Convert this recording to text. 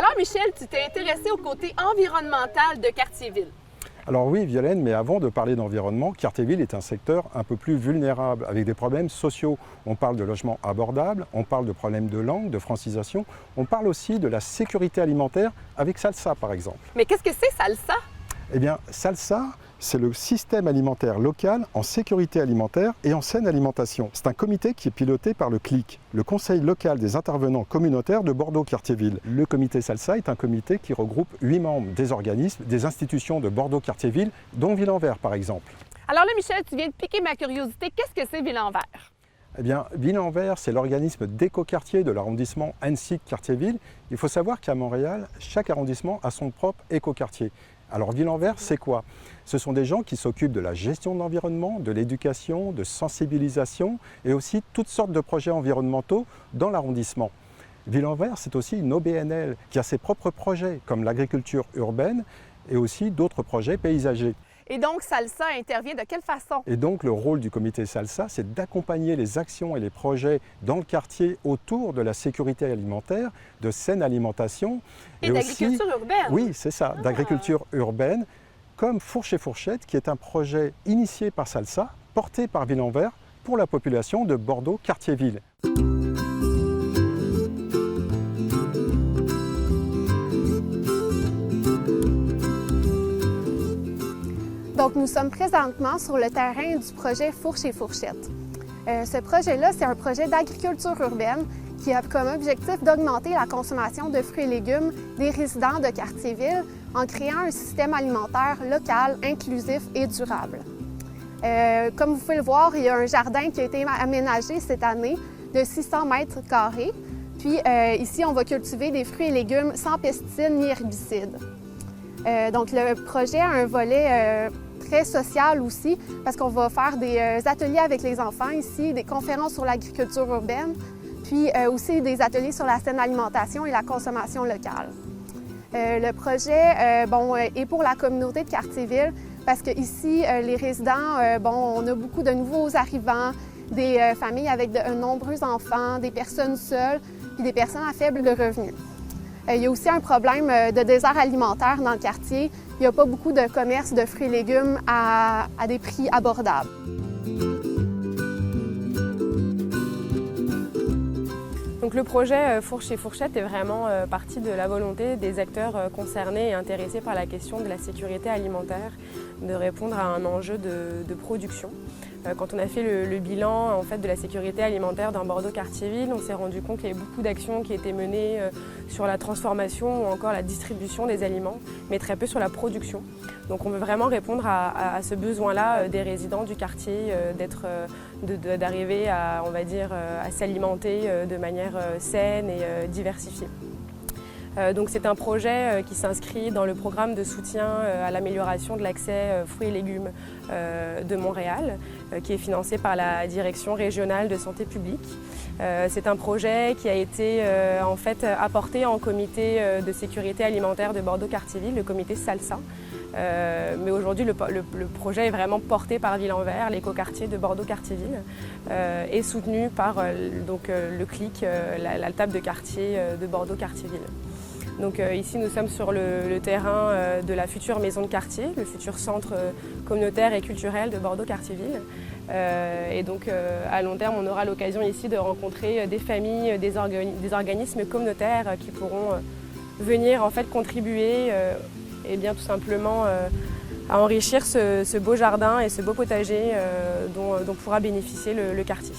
Alors Michel, tu t'es intéressé au côté environnemental de Cartierville. Alors oui, Violaine, mais avant de parler d'environnement, Cartierville est un secteur un peu plus vulnérable, avec des problèmes sociaux. On parle de logements abordables, on parle de problèmes de langue, de francisation, on parle aussi de la sécurité alimentaire avec Salsa par exemple. Mais qu'est-ce que c'est Salsa? Eh bien, Salsa, c'est le système alimentaire local en sécurité alimentaire et en saine alimentation. C'est un comité qui est piloté par le CLIC, le Conseil local des intervenants communautaires de Bordeaux-Cartierville. Le comité Salsa est un comité qui regroupe 8 membres des organismes, des institutions de Bordeaux-Cartierville, dont Ville-en-Vert par exemple. Alors là, Michel, tu viens de piquer ma curiosité. Qu'est-ce que c'est Ville-en-Vert? Eh bien, Ville-en-Vert, c'est l'organisme d'écoquartier de l'arrondissement Annecy-Cartierville. Il faut savoir qu'à Montréal, chaque arrondissement a son propre écoquartier. Alors Ville-en-Vert, c'est quoi? Ce sont des gens qui s'occupent de la gestion de l'environnement, de l'éducation, de sensibilisation et aussi toutes sortes de projets environnementaux dans l'arrondissement. Ville-en-Vert, c'est aussi une OBNL qui a ses propres projets comme l'agriculture urbaine et aussi d'autres projets paysagers. Et donc, Salsa intervient de quelle façon? Et donc, le rôle du comité Salsa, c'est d'accompagner les actions et les projets dans le quartier autour de la sécurité alimentaire, de saine alimentation. Et d'agriculture urbaine? Oui, c'est ça, d'agriculture urbaine, comme Fourche et Fourchette, qui est un projet initié par Salsa, porté par Ville-en-Vert pour la population de Bordeaux-Cartierville. Donc, nous sommes présentement sur le terrain du projet Fourche et Fourchette. Ce projet-là, c'est un projet d'agriculture urbaine qui a comme objectif d'augmenter la consommation de fruits et légumes des résidents de Cartierville en créant un système alimentaire local, inclusif et durable. Comme vous pouvez le voir, il y a un jardin qui a été aménagé cette année de 600 mètres carrés. Puis ici, on va cultiver des fruits et légumes sans pesticides ni herbicides. Donc, le projet a un volet très social aussi, parce qu'on va faire des ateliers avec les enfants ici, des conférences sur l'agriculture urbaine, puis aussi des ateliers sur la saine alimentation et la consommation locale. Le projet est pour la communauté de Cartierville, parce qu'ici, les résidents, on a beaucoup de nouveaux arrivants, des familles avec de nombreux enfants, des personnes seules, puis des personnes à faible revenu. Il y a aussi un problème de désert alimentaire dans le quartier. Il n'y a pas beaucoup de commerces de fruits et légumes à des prix abordables. Donc le projet Fourche et Fourchette est vraiment parti de la volonté des acteurs concernés et intéressés par la question de la sécurité alimentaire, de répondre à un enjeu de production. Quand on a fait le bilan en fait, de la sécurité alimentaire dans Bordeaux-Cartierville, on s'est rendu compte qu'il y avait beaucoup d'actions qui étaient menées sur la transformation ou encore la distribution des aliments, mais très peu sur la production. Donc on veut vraiment répondre à ce besoin-là des résidents du quartier, d'arriver à, on va dire, à s'alimenter de manière saine et diversifiée. Donc c'est un projet qui s'inscrit dans le programme de soutien à l'amélioration de l'accès fruits et légumes de Montréal, qui est financé par la Direction régionale de santé publique. C'est un projet qui a été en fait apporté en comité de sécurité alimentaire de Bordeaux-Cartierville, le comité Salsa. Mais aujourd'hui, le projet est vraiment porté par Ville-en-Vert, l'écoquartier de Bordeaux-Cartierville, et soutenu par le CLIC, la table de quartier de Bordeaux-Cartierville. Donc ici, nous sommes sur le terrain de la future maison de quartier, le futur centre communautaire et culturel de Bordeaux-Cartierville. Et donc à long terme, on aura l'occasion ici de rencontrer des familles, des organismes communautaires qui pourront venir en fait contribuer et bien tout simplement à enrichir ce beau jardin et ce beau potager dont pourra bénéficier le quartier.